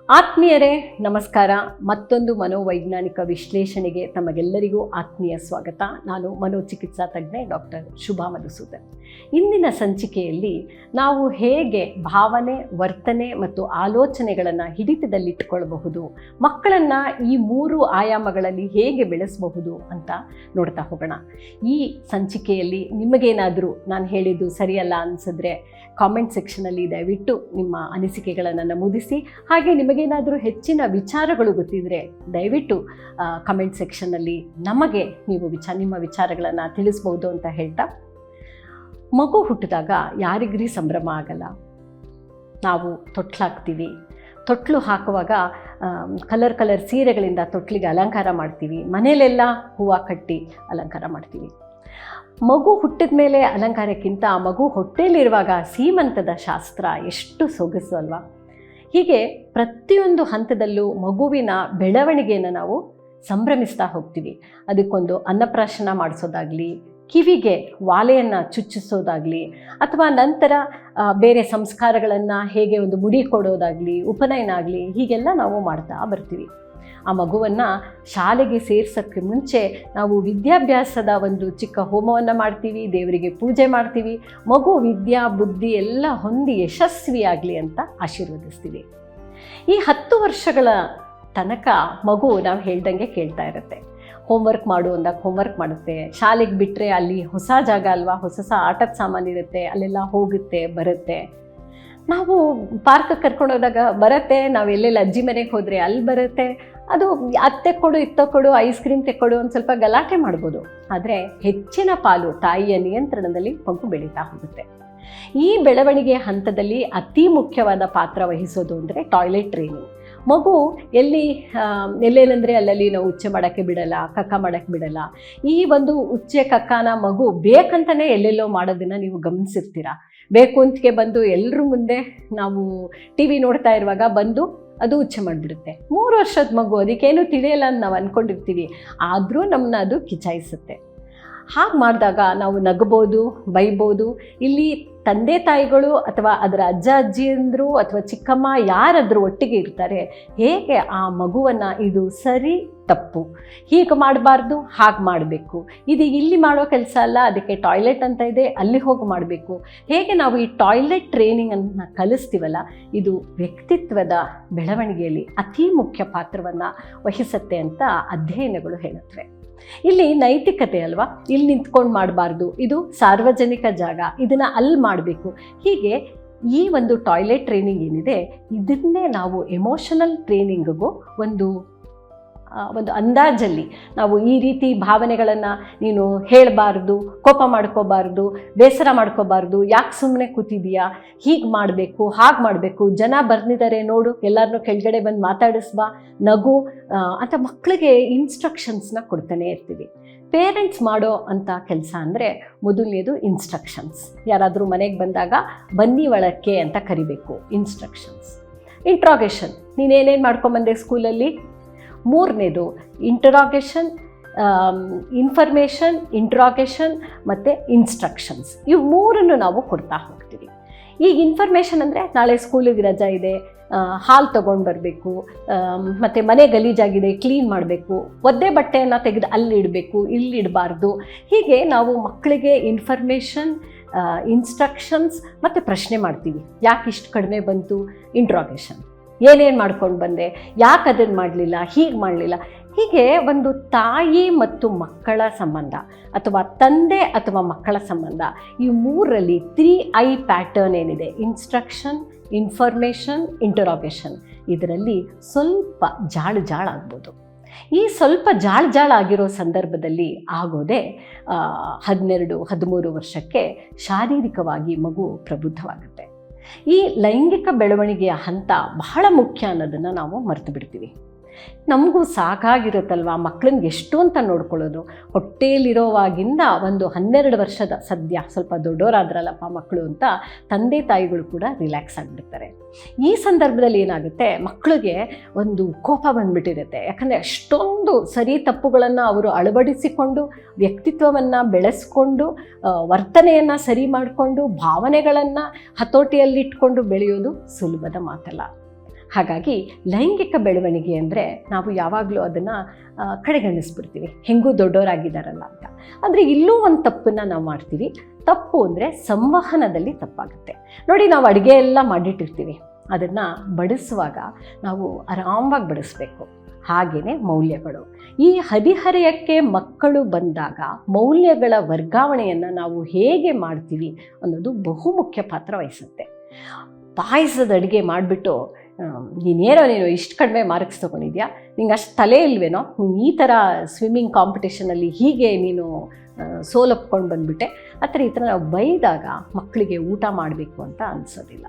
ಆತ್ಮೀಯರೇ ನಮಸ್ಕಾರ. ಮತ್ತೊಂದು ಮನೋವೈಜ್ಞಾನಿಕ ವಿಶ್ಲೇಷಣೆಗೆ ತಮಗೆಲ್ಲರಿಗೂ ಆತ್ಮೀಯ ಸ್ವಾಗತ. ನಾನು ಮನೋಚಿಕಿತ್ಸಾ ತಜ್ಞೆ ಡಾಕ್ಟರ್ ಶುಭಾ ಮಧುಸೂದನ್. ಇಂದಿನ ಸಂಚಿಕೆಯಲ್ಲಿ ನಾವು ಹೇಗೆ ಭಾವನೆ, ವರ್ತನೆ ಮತ್ತು ಆಲೋಚನೆಗಳನ್ನು ಹಿಡಿತದಲ್ಲಿಟ್ಟುಕೊಳ್ಳಬಹುದು, ಮಕ್ಕಳನ್ನು ಈ 3 ಆಯಾಮಗಳಲ್ಲಿ ಹೇಗೆ ಬೆಳೆಸಬಹುದು ಅಂತ ನೋಡ್ತಾ ಹೋಗೋಣ. ಈ ಸಂಚಿಕೆಯಲ್ಲಿ ನಿಮಗೇನಾದರೂ ನಾನು ಹೇಳಿದ್ದು ಸರಿಯಲ್ಲ ಅನಿಸಿದ್ರೆ ಕಾಮೆಂಟ್ ಸೆಕ್ಷನಲ್ಲಿ ದಯವಿಟ್ಟು ನಿಮ್ಮ ಅನಿಸಿಕೆಗಳನ್ನು ನಮೂದಿಸಿ. ಹಾಗೆ ನಿಮಗೇನಾದರೂ ಹೆಚ್ಚಿನ ವಿಚಾರಗಳು ಗೊತ್ತಿದ್ದರೆ ದಯವಿಟ್ಟು ಕಮೆಂಟ್ ಸೆಕ್ಷನ್ನಲ್ಲಿ ನಮಗೆ ನೀವು ನಿಮ್ಮ ವಿಚಾರಗಳನ್ನು ತಿಳಿಸ್ಬೋದು ಅಂತ ಹೇಳ್ತಾ, ಮಗು ಹುಟ್ಟಿದಾಗ ಯಾರಿಗ್ರಿ ಸಂಭ್ರಮ ಆಗಲ್ಲ. ನಾವು ತೊಟ್ಲಾಗ್ತೀವಿ, ತೊಟ್ಲು ಹಾಕುವಾಗ ಕಲರ್ ಸೀರೆಗಳಿಂದ ತೊಟ್ಲಿಗೆ ಅಲಂಕಾರ ಮಾಡ್ತೀವಿ, ಮನೆಯಲ್ಲೆಲ್ಲ ಹೂವು ಕಟ್ಟಿ ಅಲಂಕಾರ ಮಾಡ್ತೀವಿ. ಮಗು ಹುಟ್ಟಿದ ಮೇಲೆ ಅಲಂಕಾರಕ್ಕಿಂತ ಮಗು ಹೊಟ್ಟೆಯಲ್ಲಿರುವಾಗ ಸೀಮಂತದ ಶಾಸ್ತ್ರ ಎಷ್ಟು ಸೊಗಸು ಅಲ್ವಾ. ಹೀಗೆ ಪ್ರತಿಯೊಂದು ಹಂತದಲ್ಲೂ ಮಗುವಿನ ಬೆಳವಣಿಗೆಯನ್ನು ನಾವು ಸಂಭ್ರಮಿಸ್ತಾ ಹೋಗ್ತೀವಿ. ಅದಕ್ಕೊಂದು ಅನ್ನಪ್ರಾಶನ ಮಾಡಿಸೋದಾಗಲಿ, ಕಿವಿಗೆ ವಾಲೆಯನ್ನು ಚುಚ್ಚಿಸೋದಾಗಲಿ, ಅಥವಾ ನಂತರ ಬೇರೆ ಸಂಸ್ಕಾರಗಳನ್ನು ಹೇಗೆ ಒಂದು ಮುಡಿ ಕೊಡೋದಾಗಲಿ, ಉಪನಯನ ಆಗಲಿ, ಹೀಗೆಲ್ಲ ನಾವು ಮಾಡ್ತಾ ಬರ್ತೀವಿ. ಆ ಮಗುವನ್ನು ಶಾಲೆಗೆ ಸೇರ್ಸೋಕ್ಕೆ ಮುಂಚೆ ನಾವು ವಿದ್ಯಾಭ್ಯಾಸದ ಒಂದು ಚಿಕ್ಕ ಹೋಮವನ್ನು ಮಾಡ್ತೀವಿ, ದೇವರಿಗೆ ಪೂಜೆ ಮಾಡ್ತೀವಿ. ಮಗು ವಿದ್ಯಾ ಬುದ್ಧಿ ಎಲ್ಲ ಹೊಂದಿ ಯಶಸ್ವಿಯಾಗಲಿ ಅಂತ ಆಶೀರ್ವದಿಸ್ತೀವಿ. ಈ 10 ವರ್ಷಗಳ ತನಕ ಮಗು ನಾವು ಹೇಳ್ದಂಗೆ ಕೇಳ್ತಾ ಇರುತ್ತೆ. ಹೋಮ್ವರ್ಕ್ ಮಾಡು ಅಂದಾಗ ಹೋಮ್ವರ್ಕ್ ಮಾಡುತ್ತೆ. ಶಾಲೆಗೆ ಬಿಟ್ಟರೆ ಅಲ್ಲಿ ಹೊಸ ಜಾಗ ಅಲ್ವಾ, ಹೊಸ ಆಟದ ಸಾಮಾನು ಇರುತ್ತೆ, ಅಲ್ಲೆಲ್ಲ ಹೋಗುತ್ತೆ ಬರುತ್ತೆ. ನಾವು ಪಾರ್ಕಿಗೆ ಕರ್ಕೊಂಡೋದಾಗ ಬರುತ್ತೆ, ನಾವು ಎಲ್ಲೆಲ್ಲ ಅಜ್ಜಿ ಮನೆಗೆ ಹೋದರೆ ಅಲ್ಲಿ ಬರುತ್ತೆ. ಅದು ಅದು ತೆಕ್ಕೊಡು, ಇದು ತಕ್ಕೊಡು, ಐಸ್ ಕ್ರೀಮ್ ತೆಕ್ಕೊಡು, ಒಂದು ಸ್ವಲ್ಪ ಗಲಾಟೆ ಮಾಡ್ಬೋದು. ಆದರೆ ಹೆಚ್ಚಿನ ಪಾಲು ತಾಯಿಯ ನಿಯಂತ್ರಣದಲ್ಲಿ ಮಗು ಬೆಳೀತಾ ಹೋಗುತ್ತೆ. ಈ ಬೆಳವಣಿಗೆ ಹಂತದಲ್ಲಿ ಅತಿ ಮುಖ್ಯವಾದ ಪಾತ್ರ ವಹಿಸೋದು ಅಂದರೆ ಟಾಯ್ಲೆಟ್ ಟ್ರೈನಿಂಗ್. ಮಗು ಎಲ್ಲೇನಂದರೆ ಅಲ್ಲಲ್ಲಿ ನಾವು ಉಚ್ಚೆ ಮಾಡೋಕ್ಕೆ ಬಿಡಲ್ಲ, ಕಕ್ಕ ಮಾಡೋಕ್ಕೆ ಬಿಡಲ್ಲ. ಈ ಒಂದು ಉಚ್ಚೆ ಕಕ್ಕನ ಮಗು ಬೇಕಂತಲೇ ಎಲ್ಲೆಲ್ಲೋ ಮಾಡೋದನ್ನು ನೀವು ಗಮನಿಸಿರ್ತೀರ. ಬೇಕು ಅಂತಕ್ಕೆ ಬಂದು ಎಲ್ಲರ ಮುಂದೆ ನಾವು TV ನೋಡ್ತಾ ಇರುವಾಗ ಬಂದು ಅದು ಉಚ್ಚೆ ಮಾಡಿಬಿಡುತ್ತೆ. 3 ವರ್ಷದ ಮಗು, ಅದಕ್ಕೇನು ತಿಳಿಯಲ್ಲ ಅಂತ ನಾವು ಅಂದ್ಕೊಂಡಿರ್ತೀವಿ. ಆದರೂ ನಮ್ಮನ್ನ ಅದು ಕಿಚಾಯಿಸುತ್ತೆ. ಹಾಗೆ ಮಾಡಿದಾಗ ನಾವು ನಗ್ಬೋದು, ಬೈಬೋದು. ಇಲ್ಲಿ ತಂದೆ ತಾಯಿಗಳು ಅಥವಾ ಅದರ ಅಜ್ಜ ಅಜ್ಜಿಯಂದರು ಅಥವಾ ಚಿಕ್ಕಮ್ಮ ಯಾರಾದರೂ ಒಟ್ಟಿಗೆ ಇರ್ತಾರೆ, ಹೇಗೆ ಆ ಮಗುವನ್ನು ಇದು ಸರಿ ತಪ್ಪು, ಹೀಗೆ ಮಾಡಬಾರ್ದು, ಹಾಗೆ ಮಾಡಬೇಕು, ಇದು ಇಲ್ಲಿ ಮಾಡೋ ಕೆಲಸ ಅಲ್ಲ, ಅದಕ್ಕೆ ಟಾಯ್ಲೆಟ್ ಅಂತ ಇದೆ, ಅಲ್ಲಿ ಹೋಗಿ ಮಾಡಬೇಕು, ಹೇಗೆ ನಾವು ಈ ಟಾಯ್ಲೆಟ್ ಟ್ರೈನಿಂಗನ್ನು ಕಲಿಸ್ತೀವಲ್ಲ, ಇದು ವ್ಯಕ್ತಿತ್ವದ ಬೆಳವಣಿಗೆಯಲ್ಲಿ ಅತಿ ಮುಖ್ಯ ಪಾತ್ರವನ್ನು ವಹಿಸುತ್ತೆ ಅಂತ ಅಧ್ಯಯನಗಳು ಹೇಳುತ್ತವೆ. ಇಲ್ಲಿ ನೈತಿಕತೆ ಅಲ್ವಾ, ಇಲ್ಲಿ ನಿಂತ್ಕೊಂಡು ಮಾಡಬಾರ್ದು, ಇದು ಸಾರ್ವಜನಿಕ ಜಾಗ, ಇದನ್ನು ಅಲ್ಲಿ ಮಾಡಬೇಕು. ಹೀಗೆ ಈ ಒಂದು ಟಾಯ್ಲೆಟ್ ಟ್ರೈನಿಂಗ್ ಏನಿದೆ, ಇದನ್ನೇ ನಾವು ಎಮೋಷನಲ್ ಟ್ರೈನಿಂಗಿಗೂ ಒಂದು ಅಂದಾಜಲ್ಲಿ ನಾವು ಈ ರೀತಿ ಭಾವನೆಗಳನ್ನು ನೀನು ಹೇಳಬಾರ್ದು, ಕೋಪ ಮಾಡ್ಕೋಬಾರ್ದು, ಬೇಸರ ಮಾಡ್ಕೋಬಾರ್ದು, ಯಾಕೆ ಸುಮ್ಮನೆ ಕೂತಿದೀಯಾ, ಹೀಗೆ ಮಾಡಬೇಕು, ಹಾಗೆ ಮಾಡಬೇಕು, ಜನ ಬಂದಿದ್ದಾರೆ ನೋಡು, ಎಲ್ಲರನ್ನೂ ಕೆಳಗಡೆ ಬಂದು ಮಾತಾಡಿಸ್ಬಾ, ನಗು ಅಂತ ಮಕ್ಕಳಿಗೆ ಇನ್ಸ್ಟ್ರಕ್ಷನ್ಸ್ನ ಕೊಡ್ತಾನೆ ಇರ್ತೀವಿ. ಪೇರೆಂಟ್ಸ್ ಮಾಡೋ ಅಂಥ ಕೆಲಸ ಅಂದರೆ ಮೊದಲನೇದು ಇನ್ಸ್ಟ್ರಕ್ಷನ್ಸ್. ಯಾರಾದರೂ ಮನೆಗೆ ಬಂದಾಗ ಬನ್ನಿ ಒಳಕ್ಕೆ ಅಂತ ಕರಿಬೇಕು, ಇನ್ಸ್ಟ್ರಕ್ಷನ್ಸ್. ಇಂಟ್ರಾಗೇಷನ್, ನೀನೇನೇನು ಮಾಡ್ಕೊಂಬಂದೆ ಸ್ಕೂಲಲ್ಲಿ. 3ನೇದು ಇಂಟರಾಗೇಷನ್, ಇನ್ಫಾರ್ಮೇಷನ್, ಇಂಟ್ರಾಗೇಷನ್ ಮತ್ತು ಇನ್ಸ್ಟ್ರಕ್ಷನ್ಸ್. ಇವು 3ನ್ನು ನಾವು ಕೊಡ್ತಾ ಹೋಗ್ತೀವಿ. ಈಗ ಇನ್ಫಾರ್ಮೇಷನ್ ಅಂದರೆ ನಾಳೆ ಸ್ಕೂಲಿಗೆ ರಜಾ ಇದೆ, ಹಾಲು ತೊಗೊಂಡು ಬರಬೇಕು, ಮತ್ತು ಮನೆ ಗಲೀಜಾಗಿದೆ ಕ್ಲೀನ್ ಮಾಡಬೇಕು, ಒದ್ದೆ ಬಟ್ಟೆಯನ್ನು ತೆಗೆದು ಅಲ್ಲಿಡಬೇಕು, ಇಲ್ಲಿಡಬಾರ್ದು. ಹೀಗೆ ನಾವು ಮಕ್ಕಳಿಗೆ ಇನ್ಫಾರ್ಮೇಷನ್, ಇನ್ಸ್ಟ್ರಕ್ಷನ್ಸ್ ಮತ್ತು ಪ್ರಶ್ನೆ ಮಾಡ್ತೀವಿ. ಯಾಕೆ ಇಷ್ಟು ಕಡಿಮೆ ಬಂತು, ಇಂಟ್ರಾಗೇಷನ್, ಏನೇನು ಮಾಡ್ಕೊಂಡು ಬಂದೆ, ಯಾಕೆ ಅದನ್ನು ಮಾಡಲಿಲ್ಲ, ಹೀಗೆ ಮಾಡಲಿಲ್ಲ. ಹೀಗೆ ಒಂದು ತಾಯಿ ಮತ್ತು ಮಕ್ಕಳ ಸಂಬಂಧ ಅಥವಾ ತಂದೆ ಅಥವಾ ಮಕ್ಕಳ ಸಂಬಂಧ, ಈ 3ರಲ್ಲಿ 3I ಪ್ಯಾಟರ್ನ್ ಏನಿದೆ, ಇನ್ಸ್ಟ್ರಕ್ಷನ್, ಇನ್ಫಾರ್ಮೇಷನ್, ಇಂಟರಾಗೇಷನ್, ಇದರಲ್ಲಿ ಸ್ವಲ್ಪ ಜಾಳಾಗ್ಬೋದು. ಈ ಸ್ವಲ್ಪ ಜಾಳ ಆಗಿರೋ ಸಂದರ್ಭದಲ್ಲಿ ಆಗೋದೇ 12-13 ವರ್ಷಕ್ಕೆ ಶಾರೀರಿಕವಾಗಿ ಮಗು ಪ್ರಬುದ್ಧವಾಗುತ್ತೆ. ಈ ಲೈಂಗಿಕ ಬೆಳವಣಿಗೆಯ ಹಂತ ಬಹಳ ಮುಖ್ಯ ಅನ್ನೋದನ್ನು ನಾವು ಮರೆತು ಬಿಡ್ತೀವಿ. ನಮಗೂ ಸಾಕಾಗಿರುತ್ತಲ್ವ ಮಕ್ಕಳನ್ನ ಎಷ್ಟು ಅಂತ ನೋಡ್ಕೊಳ್ಳೋದು. ಹೊಟ್ಟೆಯಲ್ಲಿರೋವಾಗಿಂದ ಒಂದು 12 ವರ್ಷದ ಸದ್ಯ ಸ್ವಲ್ಪ ದೊಡ್ಡವರಾದ್ರಲ್ಲಪ್ಪ ಮಕ್ಕಳು ಅಂತ ತಂದೆ ತಾಯಿಗಳು ಕೂಡ ರಿಲ್ಯಾಕ್ಸ್ ಆಗಿಬಿಡ್ತಾರೆ. ಈ ಸಂದರ್ಭದಲ್ಲಿ ಏನಾಗುತ್ತೆ, ಮಕ್ಕಳಿಗೆ ಒಂದು ಕೋಪ ಬಂದುಬಿಟ್ಟಿರುತ್ತೆ. ಯಾಕಂದರೆ ಅಷ್ಟೊಂದು ಸರಿ ತಪ್ಪುಗಳನ್ನು ಅವರು ಅಳವಡಿಸಿಕೊಂಡು ವ್ಯಕ್ತಿತ್ವವನ್ನು ಬೆಳೆಸ್ಕೊಂಡು ವರ್ತನೆಯನ್ನು ಸರಿ ಮಾಡಿಕೊಂಡು ಭಾವನೆಗಳನ್ನು ಹತೋಟಿಯಲ್ಲಿಟ್ಕೊಂಡು ಬೆಳೆಯೋದು ಸುಲಭದ ಮಾತಲ್ಲ. ಹಾಗಾಗಿ ಲೈಂಗಿಕ ಬೆಳವಣಿಗೆ ಅಂದರೆ ನಾವು ಯಾವಾಗಲೂ ಅದನ್ನು ಕಡೆಗಣಿಸ್ಬಿಡ್ತೀವಿ, ಹೆಂಗೂ ದೊಡ್ಡವರಾಗಿದ್ದಾರಲ್ಲ ಅಂತ. ಆದರೆ ಇಲ್ಲೂ ಒಂದು ತಪ್ಪನ್ನು ನಾವು ಮಾಡ್ತೀವಿ. ತಪ್ಪು ಅಂದರೆ ಸಂವಹನದಲ್ಲಿ ತಪ್ಪಾಗುತ್ತೆ. ನೋಡಿ, ನಾವು ಅಡುಗೆ ಎಲ್ಲ ಮಾಡಿಟ್ಟಿರ್ತೀವಿ, ಅದನ್ನು ಬಡಿಸುವಾಗ ನಾವು ಆರಾಮವಾಗಿ ಬಡಿಸ್ಬೇಕು. ಹಾಗೆಯೇ ಮೌಲ್ಯಗಳು, ಈ ಹದಿಹರೆಯಕ್ಕೆ ಮಕ್ಕಳು ಬಂದಾಗ ಮೌಲ್ಯಗಳ ವರ್ಗಾವಣೆಯನ್ನು ನಾವು ಹೇಗೆ ಮಾಡ್ತೀವಿ ಅನ್ನೋದು ಬಹುಮುಖ್ಯ ಪಾತ್ರ ವಹಿಸುತ್ತೆ. ಪಾಯಸದ ಅಡುಗೆ ಮಾಡಿಬಿಟ್ಟು ನೀನು ಇಷ್ಟು ಕಡಿಮೆ ಮಾರ್ಕ್ಸ್ ತೊಗೊಂಡಿದ್ಯಾ, ನಿಂಗೆ ಅಷ್ಟು ತಲೆ ಇಲ್ವೇನೋ, ನೀನು ಈ ಥರ ಸ್ವಿಮ್ಮಿಂಗ್ ಕಾಂಪಿಟೇಷನಲ್ಲಿ ಹೀಗೆ ನೀನು ಸೋಲಪ್ಕೊಂಡು ಬಂದುಬಿಟ್ಟೆ, ಈ ಥರ ನಾವು ಬೈದಾಗ ಮಕ್ಕಳಿಗೆ ಊಟ ಮಾಡಬೇಕು ಅಂತ ಅನಿಸೋದಿಲ್ಲ.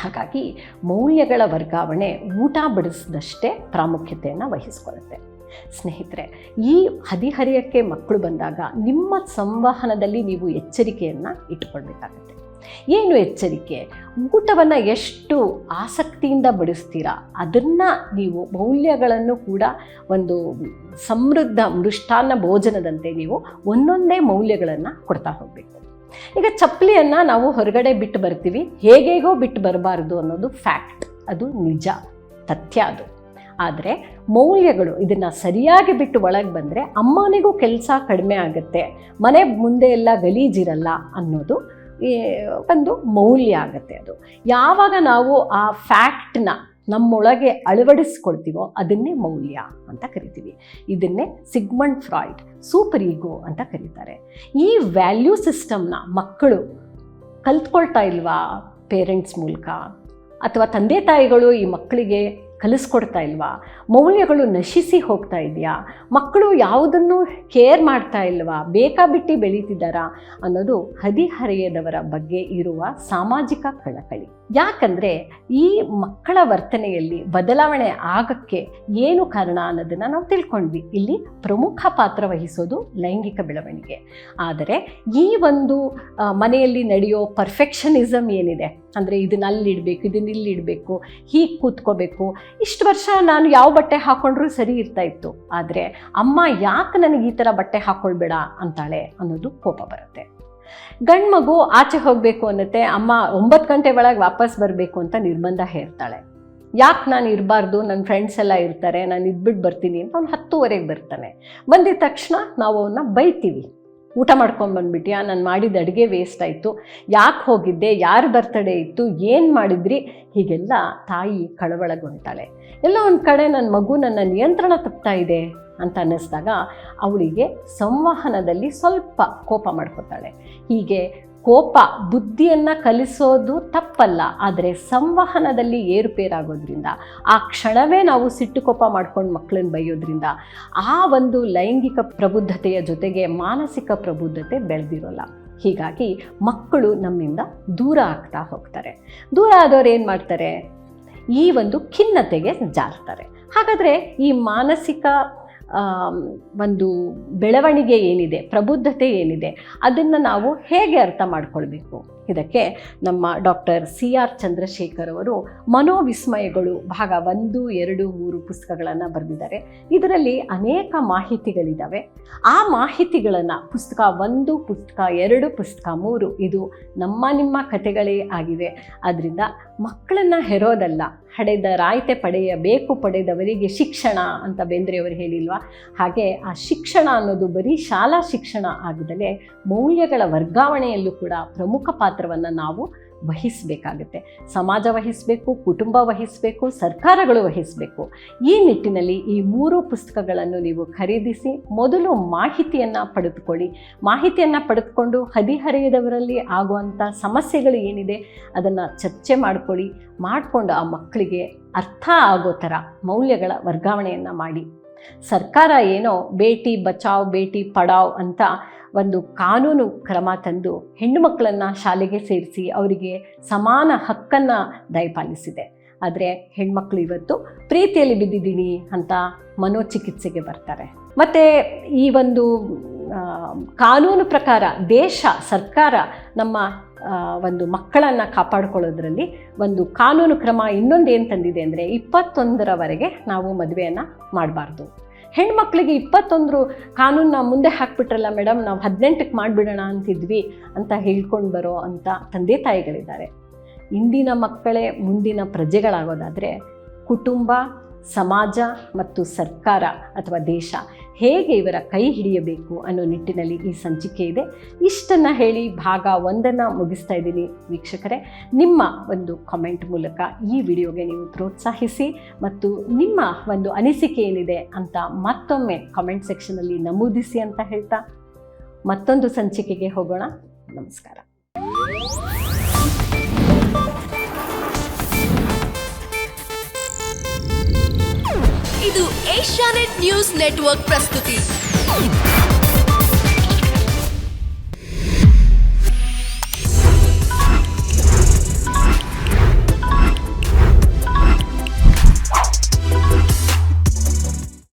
ಹಾಗಾಗಿ ಮೌಲ್ಯಗಳ ವರ್ಗಾವಣೆ ಊಟ ಬಡಿಸಿದಷ್ಟೇ ಪ್ರಾಮುಖ್ಯತೆಯನ್ನು ವಹಿಸ್ಕೊಳ್ಳುತ್ತೆ. ಸ್ನೇಹಿತರೆ, ಈ ಹದಿಹರೆಯಕ್ಕೆ ಮಕ್ಕಳು ಬಂದಾಗ ನಿಮ್ಮ ಸಂವಹನದಲ್ಲಿ ನೀವು ಎಚ್ಚರಿಕೆಯನ್ನು ಇಟ್ಕೊಳ್ಬೇಕಾಗತ್ತೆ. ಏನು ಎಚ್ಚರಿಕೆ? ಊಟವನ್ನು ಎಷ್ಟು ಆಸಕ್ತಿಯಿಂದ ಬಡಿಸ್ತೀರಾ ಅದನ್ನು ನೀವು ಮೌಲ್ಯಗಳನ್ನು ಕೂಡ ಒಂದು ಸಮೃದ್ಧ ಮೃಷ್ಟಾನ್ನ ಭೋಜನದಂತೆ ನೀವು ಒಂದೊಂದೇ ಮೌಲ್ಯಗಳನ್ನು ಕೊಡ್ತಾ ಹೋಗಬೇಕು. ಈಗ ಚಪ್ಪಲಿಯನ್ನು ನಾವು ಹೊರಗಡೆ ಬಿಟ್ಟು ಬರ್ತೀವಿ, ಹೇಗೇಗೋ ಬಿಟ್ಟು ಬರಬಾರ್ದು ಅನ್ನೋದು ಫ್ಯಾಕ್ಟ್, ಅದು ನಿಜ, ತಥ್ಯ ಅದು. ಆದರೆ ಮೌಲ್ಯಗಳು ಇದನ್ನು ಸರಿಯಾಗಿ ಬಿಟ್ಟು ಒಳಗೆ ಬಂದರೆ ಅಮ್ಮನಿಗೂ ಕೆಲಸ ಕಡಿಮೆ ಆಗುತ್ತೆ, ಮನೆ ಮುಂದೆ ಎಲ್ಲ ಗಲೀಜಿರಲ್ಲ ಅನ್ನೋದು ಒಂದು ಮೌಲ್ಯ ಆಗುತ್ತೆ. ಅದು ಯಾವಾಗ ನಾವು ಆ ಫ್ಯಾಕ್ಟ್ನ ನಮ್ಮೊಳಗೆ ಅಳವಡಿಸ್ಕೊಳ್ತೀವೋ ಅದನ್ನೇ ಮೌಲ್ಯ ಅಂತ ಕರಿತೀವಿ. ಇದನ್ನೇ ಸಿಗ್ಮಂಡ್ ಫ್ರಾಯ್ಡ್ ಸೂಪರ್ ಈಗೋ ಅಂತ ಕರೀತಾರೆ. ಈ ವ್ಯಾಲ್ಯೂ ಸಿಸ್ಟಮ್ನ ಮಕ್ಕಳು ಕಲ್ತ್ಕೊಳ್ತಾ ಇಲ್ವಾ ಪೇರೆಂಟ್ಸ್ ಮೂಲಕ, ಅಥವಾ ತಂದೆ ತಾಯಿಗಳು ಈ ಮಕ್ಕಳಿಗೆ ಕಲಿಸ್ಕೊಡ್ತಾ ಇಲ್ವಾ? ಮೌಲ್ಯಗಳು ನಶಿಸಿ ಹೋಗ್ತಾ ಇದೆಯಾ? ಮಕ್ಕಳು ಯಾವುದನ್ನು ಕೇರ್ ಮಾಡ್ತಾ ಇಲ್ವಾ? ಬೇಕಾಬಿಟ್ಟಿ ಬೆಳೀತಿದ್ದಾರಾ ಅನ್ನೋದು ಹದಿಹರೆಯದವರ ಬಗ್ಗೆ ಇರುವ ಸಾಮಾಜಿಕ ಕಳಕಳಿ. ಯಾಕಂದರೆ ಈ ಮಕ್ಕಳ ವರ್ತನೆಯಲ್ಲಿ ಬದಲಾವಣೆ ಆಗಕ್ಕೆ ಏನು ಕಾರಣ ಅನ್ನೋದನ್ನು ನಾವು ತಿಳ್ಕೊಂಡ್ವಿ. ಇಲ್ಲಿ ಪ್ರಮುಖ ಪಾತ್ರ ವಹಿಸೋದು ಲೈಂಗಿಕ ಬೆಳವಣಿಗೆ. ಆದರೆ ಈ ಒಂದು ಮನೆಯಲ್ಲಿ ನಡೆಯೋ ಪರ್ಫೆಕ್ಷನಿಸಮ್ ಏನಿದೆ, ಅಂದರೆ ಇದನ್ನ ಅಲ್ಲಿಡಬೇಕು, ಇದನ್ನ ಇಲ್ಲಿಡಬೇಕು, ಹೀಗೆ ಕೂತ್ಕೋಬೇಕು, ಇಷ್ಟು ವರ್ಷ ನಾನು ಯಾವ ಬಟ್ಟೆ ಹಾಕ್ಕೊಂಡ್ರೂ ಸರಿ ಇರ್ತಾ ಇತ್ತು, ಆದರೆ ಅಮ್ಮ ಯಾಕೆ ನನಗೆ ಈ ಥರ ಬಟ್ಟೆ ಹಾಕ್ಕೊಳ್ಬೇಡ ಅಂತಾಳೆ ಅನ್ನೋದು ಕೋಪ ಬರುತ್ತೆ. ಗಂಡು ಮಗು ಆಚೆ ಹೋಗಬೇಕು ಅನ್ನತ್ತೆ, ಅಮ್ಮ 9 ಗಂಟೆ ಒಳಗೆ ವಾಪಸ್ ಬರಬೇಕು ಅಂತ ನಿರ್ಬಂಧ ಹೇರ್ತಾಳೆ. ಯಾಕೆ ನಾನು ಇರಬಾರ್ದು, ನನ್ನ ಫ್ರೆಂಡ್ಸ್ ಎಲ್ಲ ಇರ್ತಾರೆ, ನಾನು ಇದ್ಬಿಟ್ಟು ಬರ್ತೀನಿ ಅಂತ ಅವ್ನು 10:30 ಬರ್ತಾನೆ. ಬಂದಿದ ತಕ್ಷಣ ನಾವು ಅವನ್ನ ಬೈತೀವಿ, ಊಟ ಮಾಡ್ಕೊಂಡು ಬಂದುಬಿಟ್ಯಾ, ನಾನು ಮಾಡಿದ ಅಡುಗೆ ವೇಸ್ಟ್ ಆಯಿತು, ಯಾಕೆ ಹೋಗಿದ್ದೆ, ಯಾರು ಬರ್ತಡೇ ಇತ್ತು, ಏನು ಮಾಡಿದ್ರಿ, ಹೀಗೆಲ್ಲ ತಾಯಿ ಕಳವಳಗೊಂತಾಳೆ. ಎಲ್ಲ ಒಂದು ಕಡೆ ನನ್ನ ಮಗು ನನ್ನ ನಿಯಂತ್ರಣ ತಪ್ತಾ ಇದೆ ಅಂತ ಅನ್ನಿಸ್ದಾಗ ಅವಳಿಗೆ ಸಂವಹನದಲ್ಲಿ ಸ್ವಲ್ಪ ಕೋಪ ಮಾಡ್ಕೋತಾಳೆ. ಹೀಗೆ ಕೋಪ ಬುದ್ಧಿಯನ್ನು ಕಲಿಸೋದು ತಪ್ಪಲ್ಲ, ಆದರೆ ಸಂವಹನದಲ್ಲಿ ಏರುಪೇರಾಗೋದ್ರಿಂದ ಆ ಕ್ಷಣವೇ ನಾವು ಸಿಟ್ಟು ಕೋಪ ಮಾಡ್ಕೊಂಡು ಮಕ್ಕಳನ್ನ ಬೈಯೋದ್ರಿಂದ ಆ ಒಂದು ಲೈಂಗಿಕ ಪ್ರಬುದ್ಧತೆಯ ಜೊತೆಗೆ ಮಾನಸಿಕ ಪ್ರಬುದ್ಧತೆ ಬೆಳೆದಿರೋಲ್ಲ. ಹೀಗಾಗಿ ಮಕ್ಕಳು ನಮ್ಮಿಂದ ದೂರ ಆಗ್ತಾ ಹೋಗ್ತಾರೆ. ದೂರ ಆದವ್ರು ಏನು ಮಾಡ್ತಾರೆ? ಈ ಒಂದು ಖಿನ್ನತೆಗೆ ಜಾರ್ತಾರೆ. ಹಾಗಾದರೆ ಈ ಮಾನಸಿಕ ಒಂದು ಬೆಳವಣಿಗೆ ಏನಿದೆ, ಪ್ರಬುದ್ಧತೆ ಏನಿದೆ, ಅದನ್ನು ನಾವು ಹೇಗೆ ಅರ್ಥ ಮಾಡ್ಕೊಳ್ಬೇಕು? ಇದಕ್ಕೆ ನಮ್ಮ ಡಾಕ್ಟರ್ CR ಚಂದ್ರಶೇಖರ್ ಅವರು ಮನೋವಿಸ್ಮಯಗಳು ಭಾಗ 1, 2, 3 ಪುಸ್ತಕಗಳನ್ನು ಬರೆದಿದ್ದಾರೆ. ಇದರಲ್ಲಿ ಅನೇಕ ಮಾಹಿತಿಗಳಿದ್ದಾವೆ. ಆ ಮಾಹಿತಿಗಳನ್ನು ಪುಸ್ತಕ 1, ಪುಸ್ತಕ 2, ಪುಸ್ತಕ 3 ಇದು ನಿಮ್ಮ ಕಥೆಗಳೇ ಆಗಿವೆ. ಆದ್ದರಿಂದ ಮಕ್ಕಳನ್ನು ಹೆರೋದಲ್ಲ, ಹಡೆದ ರಾಯ್ತೆ ಪಡೆಯಬೇಕು, ಪಡೆದವರಿಗೆ ಶಿಕ್ಷಣ ಅಂತ ಬೇಂದ್ರೆಯವರು ಹೇಳಿಲ್ವಾ? ಹಾಗೆ ಆ ಶಿಕ್ಷಣ ಅನ್ನೋದು ಬರೀ ಶಾಲಾ ಶಿಕ್ಷಣ ಆಗದಲೇ ಮೌಲ್ಯಗಳ ವರ್ಗಾವಣೆಯಲ್ಲೂ ಕೂಡ ಪ್ರಮುಖ ಪಾತ್ರವನ್ನು ನಾವು ವಹಿಸಬೇಕಾಗುತ್ತೆ. ಸಮಾಜ ವಹಿಸಬೇಕು, ಕುಟುಂಬ ವಹಿಸಬೇಕು, ಸರ್ಕಾರಗಳು ವಹಿಸಬೇಕು. ಈ ನಿಟ್ಟಿನಲ್ಲಿ ಈ 3 ಪುಸ್ತಕಗಳನ್ನು ನೀವು ಖರೀದಿಸಿ ಮೊದಲು ಮಾಹಿತಿಯನ್ನು ಪಡೆದುಕೊಳ್ಳಿ. ಮಾಹಿತಿಯನ್ನು ಪಡೆದುಕೊಂಡು ಹದಿಹರೆಯದವರಲ್ಲಿ ಆಗುವಂಥ ಸಮಸ್ಯೆಗಳು ಏನಿದೆ ಅದನ್ನು ಚರ್ಚೆ ಮಾಡಿಕೊಂಡು ಆ ಮಕ್ಕಳಿಗೆ ಅರ್ಥ ಆಗೋ ಥರ ಮೌಲ್ಯಗಳ ವರ್ಗಾವಣೆಯನ್ನು ಮಾಡಿ. ಸರ್ಕಾರ ಏನೋ ಬೇಟಿ ಬಚಾವ್ ಬೇಟಿ ಪಡಾವ್ ಅಂತ ಒಂದು ಕಾನೂನು ಕ್ರಮ ತಂದು ಹೆಣ್ಣು ಮಕ್ಕಳನ್ನು ಶಾಲೆಗೆ ಸೇರಿಸಿ ಅವರಿಗೆ ಸಮಾನ ಹಕ್ಕನ್ನು ದಯಪಾಲಿಸಿದೆ. ಆದರೆ ಹೆಣ್ಮಕ್ಳು ಇವತ್ತು ಪ್ರೀತಿಯಲ್ಲಿ ಬಿದ್ದಿದ್ದೀನಿ ಅಂತ ಮನೋಚಿಕಿತ್ಸೆಗೆ ಬರ್ತಾರೆ. ಮತ್ತು ಈ ಒಂದು ಕಾನೂನು ಪ್ರಕಾರ ಸರ್ಕಾರ ನಮ್ಮ ಒಂದು ಮಕ್ಕಳನ್ನು ಕಾಪಾಡಿಕೊಳ್ಳೋದ್ರಲ್ಲಿ ಒಂದು ಕಾನೂನು ಕ್ರಮ ಇನ್ನೊಂದು ಏನು ತಂದಿದೆ ಅಂದರೆ 21ರವರೆಗೆ ನಾವು ಮದುವೆಯನ್ನು ಮಾಡಬಾರ್ದು. ಹೆಣ್ಮಕ್ಳಿಗೆ 21 ಕಾನೂನನ್ನ ಮುಂದೆ ಹಾಕ್ಬಿಟ್ರಲ್ಲ ಮೇಡಮ್, ನಾವು 18ಕ್ಕೆ ಮಾಡಿಬಿಡೋಣ ಅಂತಿದ್ವಿ ಅಂತ ಹೇಳ್ಕೊಂಡು ಬರೋ ಅಂಥ ತಂದೆ ತಾಯಿಗಳಿದ್ದಾರೆ. ಇಂದಿನ ಮಕ್ಕಳೇ ಮುಂದಿನ ಪ್ರಜೆಗಳಾಗೋದಾದರೆ ಕುಟುಂಬ, ಸಮಾಜ ಮತ್ತು ಸರ್ಕಾರ ಅಥವಾ ದೇಶ ಹೇಗೆ ಇವರ ಕೈ ಹಿಡಿಯಬೇಕು ಅನ್ನೋ ನಿಟ್ಟಿನಲ್ಲಿ ಈ ಸಂಚಿಕೆ ಇದೆ. ಇಷ್ಟನ್ನು ಹೇಳಿ ಭಾಗ 1 ಮುಗಿಸ್ತಾ ಇದ್ದೀನಿ ವೀಕ್ಷಕರೇ. ನಿಮ್ಮ ಒಂದು ಕಾಮೆಂಟ್ ಮೂಲಕ ಈ ವಿಡಿಯೋಗೆ ನೀವು ಪ್ರೋತ್ಸಾಹಿಸಿ ಮತ್ತು ನಿಮ್ಮ ಒಂದು ಅನಿಸಿಕೆ ಏನಿದೆ ಅಂತ ಮತ್ತೊಮ್ಮೆ ಕಾಮೆಂಟ್ ಸೆಕ್ಷನಲ್ಲಿ ನಮೂದಿಸಿ ಅಂತ ಹೇಳ್ತಾ ಮತ್ತೊಂದು ಸಂಚಿಕೆಗೆ ಹೋಗೋಣ. ನಮಸ್ಕಾರ. ಇದು ಏಷ್ಯಾನೆಟ್ ನ್ಯೂಸ್ ನೆಟ್ವರ್ಕ್ ಪ್ರಸ್ತುತಿ.